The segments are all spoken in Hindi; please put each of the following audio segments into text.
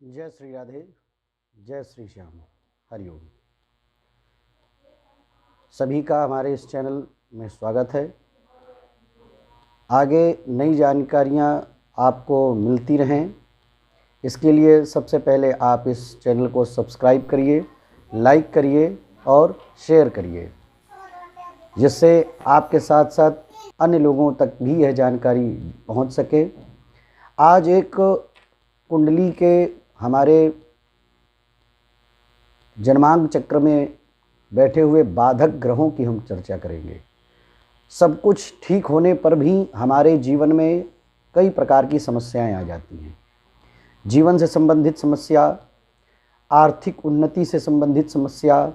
जय श्री राधे, जय श्री श्याम, हरिओम। सभी का हमारे इस चैनल में स्वागत है। आगे नई जानकारियाँ आपको मिलती रहें, इसके लिए सबसे पहले आप इस चैनल को सब्सक्राइब करिए, लाइक करिए और शेयर करिए, जिससे आपके साथ साथ अन्य लोगों तक भी यह जानकारी पहुंच सके। आज एक कुंडली के हमारे जन्मांक चक्र में बैठे हुए बाधक ग्रहों की हम चर्चा करेंगे। सब कुछ ठीक होने पर भी हमारे जीवन में कई प्रकार की समस्याएं आ जाती हैं। जीवन से संबंधित समस्या, आर्थिक उन्नति से संबंधित समस्या,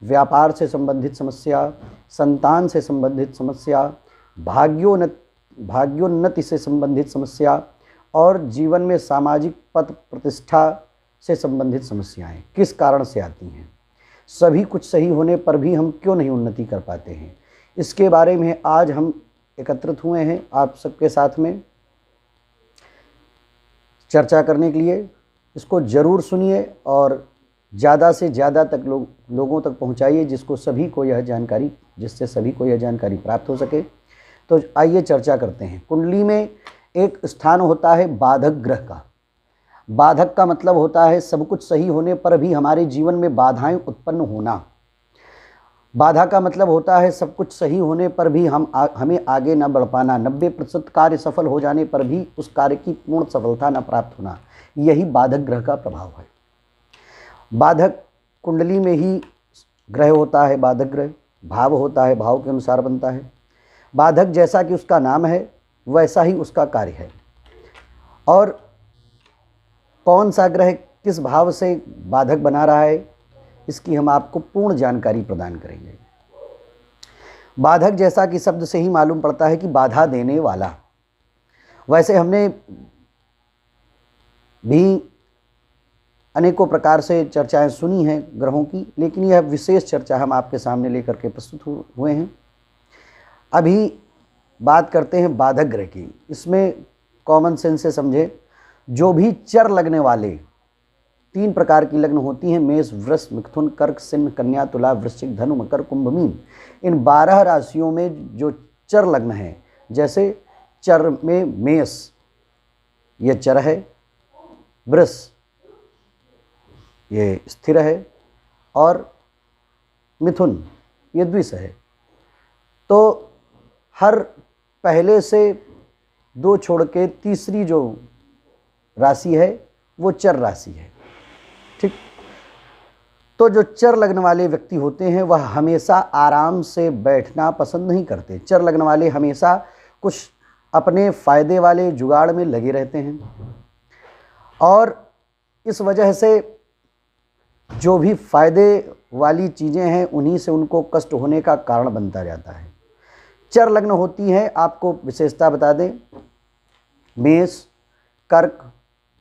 व्यापार से संबंधित समस्या, संतान से संबंधित समस्या, भाग्योन्नति से संबंधित समस्या और जीवन में सामाजिक पद प्रतिष्ठा से संबंधित समस्याएं किस कारण से आती हैं। सभी कुछ सही होने पर भी हम क्यों नहीं उन्नति कर पाते हैं, इसके बारे में आज हम एकत्रित हुए हैं आप सबके साथ में चर्चा करने के लिए। इसको ज़रूर सुनिए और ज़्यादा से ज़्यादा तक लोगों तक पहुंचाइए, जिससे सभी को यह जानकारी प्राप्त हो सके। तो आइए चर्चा करते हैं। कुंडली में एक स्थान होता है बाधक ग्रह का। बाधक का मतलब होता है सब कुछ सही होने पर भी हमारे जीवन में बाधाएं उत्पन्न होना। बाधा का मतलब होता है सब कुछ सही होने पर भी हमें आगे न बढ़ पाना। 90% कार्य सफल हो जाने पर भी उस कार्य की पूर्ण सफलता न प्राप्त होना, यही बाधक ग्रह का प्रभाव है। बाधक कुंडली में ही ग्रह होता है। बाधक ग्रह भाव होता है, भाव के अनुसार बनता है। बाधक जैसा कि उसका नाम है वैसा ही उसका कार्य है। और कौन सा ग्रह किस भाव से बाधक बना रहा है, इसकी हम आपको पूर्ण जानकारी प्रदान करेंगे। बाधक जैसा कि शब्द से ही मालूम पड़ता है कि बाधा देने वाला। वैसे हमने भी अनेकों प्रकार से चर्चाएं सुनी हैं ग्रहों की, लेकिन यह विशेष चर्चा हम आपके सामने लेकर के प्रस्तुत हुए हैं। अभी बात करते हैं बाधक ग्रह की। इसमें कॉमन सेंस से समझे, जो भी चर लगने वाले 3 प्रकार की लग्न होती हैं, मेष, वृष, मिथुन, कर्क, सिंह, कन्या, तुला, वृश्चिक, धनु, मकर, कुंभ, मीन। इन 12 राशियों में जो चर लग्न हैं, जैसे चर में मेष ये चर है, वृष ये स्थिर है और मिथुन ये द्विष है। तो हर पहले से 2 छोड़ के तीसरी जो राशि है वो चर राशि है। ठीक। तो जो चर लगने वाले व्यक्ति होते हैं वह हमेशा आराम से बैठना पसंद नहीं करते। चर लगने वाले हमेशा कुछ अपने फायदे वाले जुगाड़ में लगे रहते हैं और इस वजह से जो भी फायदे वाली चीज़ें हैं उन्हीं से उनको कष्ट होने का कारण बनता जाता है। चर लग्न होती हैं, आपको विशेषता बता दें, मेष, कर्क,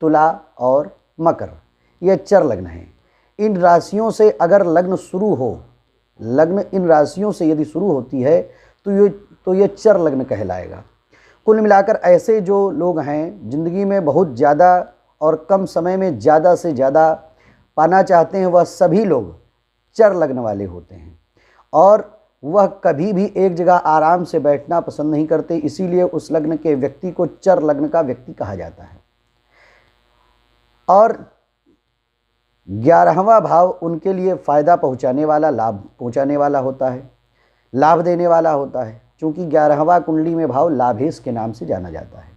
तुला और मकर, यह चर लग्न हैं। इन राशियों से अगर लग्न इन राशियों से यदि शुरू होती है तो ये चर लग्न कहलाएगा। कुल मिलाकर ऐसे जो लोग हैं जिंदगी में बहुत ज़्यादा और कम समय में ज़्यादा से ज़्यादा पाना चाहते हैं, वह सभी लोग चर लग्न वाले होते हैं और वह कभी भी एक जगह आराम से बैठना पसंद नहीं करते। इसीलिए उस लग्न के व्यक्ति को चर लग्न का व्यक्ति कहा जाता है। और 11वां भाव उनके लिए फायदा पहुंचाने वाला, लाभ पहुंचाने वाला होता है, लाभ देने वाला होता है, क्योंकि 11वां कुंडली में भाव लाभेश के नाम से जाना जाता है।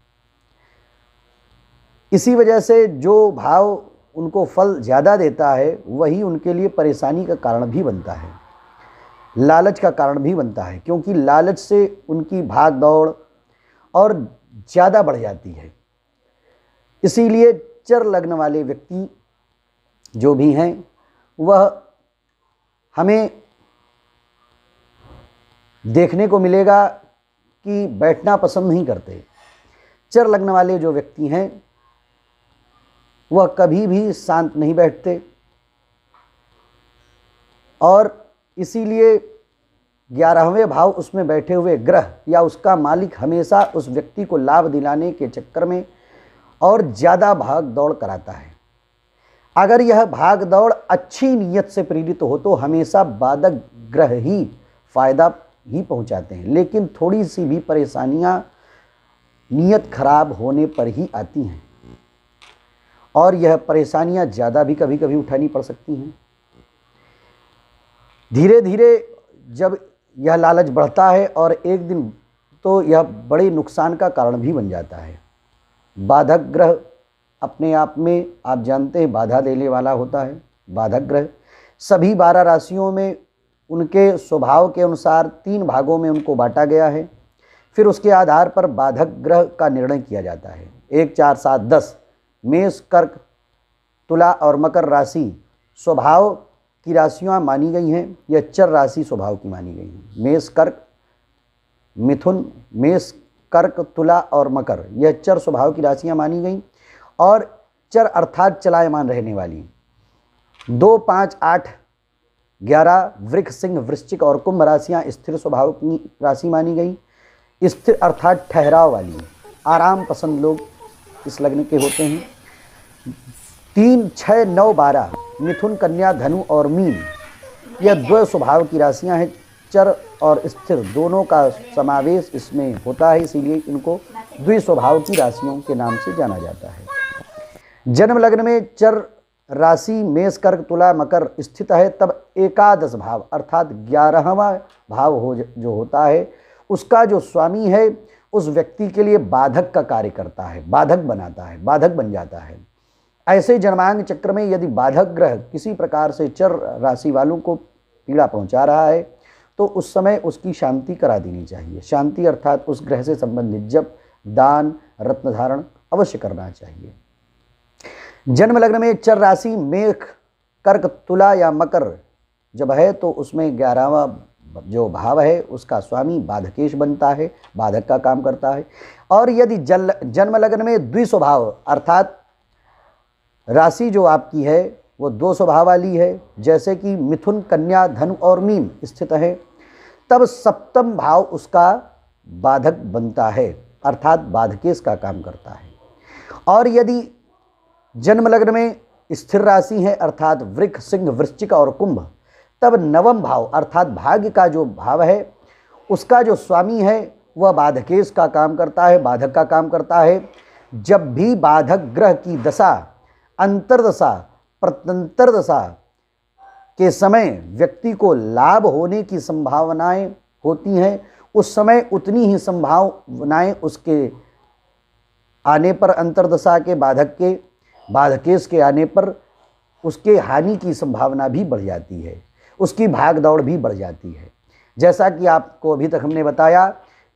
इसी वजह से जो भाव उनको फल ज़्यादा देता है वही उनके लिए परेशानी का कारण भी बनता है, लालच का कारण भी बनता है, क्योंकि लालच से उनकी भाग दौड़ और ज़्यादा बढ़ जाती है। इसीलिए चर लग्न वाले व्यक्ति जो भी हैं वह हमें देखने को मिलेगा कि बैठना पसंद नहीं करते। चर लग्न वाले जो व्यक्ति हैं वह कभी भी शांत नहीं बैठते और इसीलिए 11वें भाव उसमें बैठे हुए ग्रह या उसका मालिक हमेशा उस व्यक्ति को लाभ दिलाने के चक्कर में और ज़्यादा भाग दौड़ कराता है। अगर यह भाग दौड़ अच्छी नीयत से प्रेरित हो तो हमेशा बाधक ग्रह ही फायदा ही पहुंचाते हैं, लेकिन थोड़ी सी भी परेशानियां नीयत खराब होने पर ही आती हैं, और यह परेशानियां ज़्यादा भी कभी कभी उठानी पड़ सकती हैं। धीरे धीरे जब यह लालच बढ़ता है और एक दिन तो यह बड़े नुकसान का कारण भी बन जाता है। बाधक ग्रह अपने आप में आप जानते हैं बाधा देने वाला होता है। बाधक ग्रह सभी 12 राशियों में उनके स्वभाव के अनुसार 3 भागों में उनको बांटा गया है। फिर उसके आधार पर बाधक ग्रह का निर्णय किया जाता है। 1, 4, 7, 10 मेष, कर्क, तुला और मकर राशि स्वभाव की राशियाँ मानी गई हैं। यह चर राशि स्वभाव की मानी गई हैं। मेष, कर्क, मिथुन, मेष, कर्क, तुला और मकर यह चर स्वभाव की राशियाँ मानी गई, और चर अर्थात चलायमान रहने वाली 2, 5, 8, 11 वृक्ष, सिंह, वृश्चिक और कुंभ राशियाँ स्थिर स्वभाव की राशि मानी गई। स्थिर अर्थात ठहराव वाली, आराम पसंद लोग इस लग्न के होते हैं। 3, 6, 9, 12 मिथुन, कन्या, धनु और मीन यह द्वय स्वभाव की राशियां हैं। चर और स्थिर दोनों का समावेश इसमें होता है, इसीलिए इनको द्वि स्वभाव की राशियों के नाम से जाना जाता है। जन्म लग्न में चर राशि मेष, कर्क, तुला, मकर स्थित है, तब एकादश भाव अर्थात 11वां भाव जो होता है उसका जो स्वामी है उस व्यक्ति के लिए बाधक का कार्य करता है, बाधक बनाता है, बाधक बन जाता है। ऐसे जन्मांग चक्र में यदि बाधक ग्रह किसी प्रकार से चर राशि वालों को पीड़ा पहुंचा रहा है तो उस समय उसकी शांति करा देनी चाहिए। शांति अर्थात उस ग्रह से संबंधित जप, दान, रत्न धारण अवश्य करना चाहिए। जन्म लग्न में चर राशि मेष, कर्क, तुला या मकर जब है तो उसमें 11वां जो भाव है उसका स्वामी बाधकेश बनता है, बाधक का काम करता है। और यदि जन्म लग्न में द्विस्वभाव अर्थात राशि जो आपकी है वो 2 स्वभाव वाली है, जैसे कि मिथुन, कन्या, धनु और मीन स्थित है, तब सप्तम भाव उसका बाधक बनता है अर्थात बाधकेश का काम करता है। और यदि जन्म लग्न में स्थिर राशि है अर्थात वृक्ष, सिंह, वृश्चिक और कुंभ, तब नवम भाव अर्थात भाग्य का जो भाव है उसका जो स्वामी है वह बाधकेश का काम करता है, बाधक का काम करता है। जब भी बाधक ग्रह की दशा, अंतर्दशा, प्रत्यंतर दशा के समय व्यक्ति को लाभ होने की संभावनाएं होती हैं, उस समय उतनी ही संभावनाएं उसके आने पर, अंतर्दशा के बाधक के बाधकेश के आने पर उसके हानि की संभावना भी बढ़ जाती है, उसकी भाग दौड़ भी बढ़ जाती है। जैसा कि आपको अभी तक हमने बताया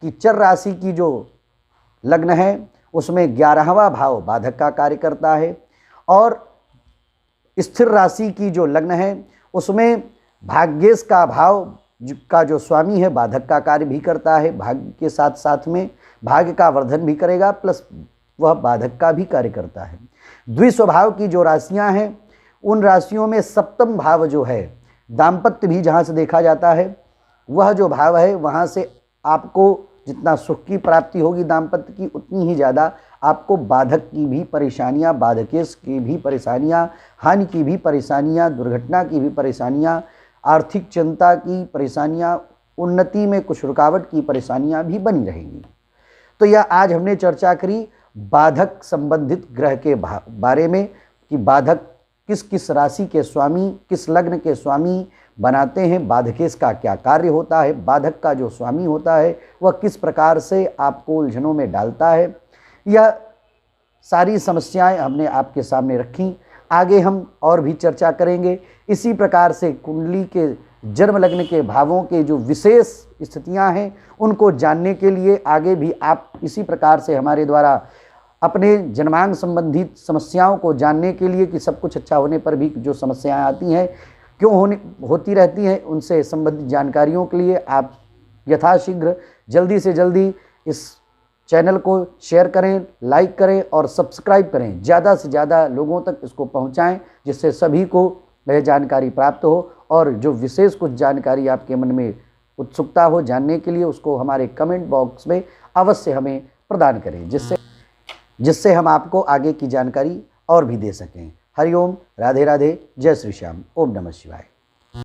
कि चर राशि की जो लग्न है उसमें 11वां भाव बाधक का कार्य करता है, और स्थिर राशि की जो लग्न है उसमें भाग्येश का भाव का जो स्वामी है बाधक का कार्य भी करता है, भाग्य के साथ साथ में भाग्य का वर्धन भी करेगा, प्लस वह बाधक का भी कार्य करता है। द्विस्वभाव की जो राशियां हैं उन राशियों में सप्तम भाव जो है दाम्पत्य भी जहाँ से देखा जाता है, वह जो भाव है वहाँ से आपको जितना सुख की प्राप्ति होगी दाम्पत्य की, उतनी ही ज़्यादा आपको बाधक की भी परेशानियाँ, बाधकेश की भी परेशानियाँ, हानि की भी परेशानियाँ, दुर्घटना की भी परेशानियाँ, आर्थिक चिंता की परेशानियाँ, उन्नति में कुछ रुकावट की परेशानियाँ भी बनी रहेंगी। तो यह आज हमने चर्चा करी बाधक संबंधित ग्रह के बारे में कि बाधक किस किस राशि के स्वामी, किस लग्न के स्वामी बनाते हैं, बाधकेश का क्या कार्य होता है, बाधक का जो स्वामी होता है वह किस प्रकार से आपको उलझनों में डालता है। यह सारी समस्याएं हमने आपके सामने रखी। आगे हम और भी चर्चा करेंगे। इसी प्रकार से कुंडली के जन्म लग्न के भावों के जो विशेष स्थितियां हैं उनको जानने के लिए आगे भी आप इसी प्रकार से हमारे द्वारा अपने जन्मांग संबंधित समस्याओं को जानने के लिए कि सब कुछ अच्छा होने पर भी जो समस्याएं आती हैं क्यों होती रहती हैं, उनसे संबंधित जानकारियों के लिए आप यथाशीघ्र जल्दी से जल्दी इस चैनल को शेयर करें, लाइक करें और सब्सक्राइब करें। ज़्यादा से ज़्यादा लोगों तक इसको पहुंचाएं जिससे सभी को वह जानकारी प्राप्त हो, और जो विशेष कुछ जानकारी आपके मन में उत्सुकता हो जानने के लिए उसको हमारे कमेंट बॉक्स में अवश्य हमें प्रदान करें, जिससे हम आपको आगे की जानकारी और भी दे सकें। हरिओम, राधे राधे, जय श्री श्याम, ओम नमः शिवाय।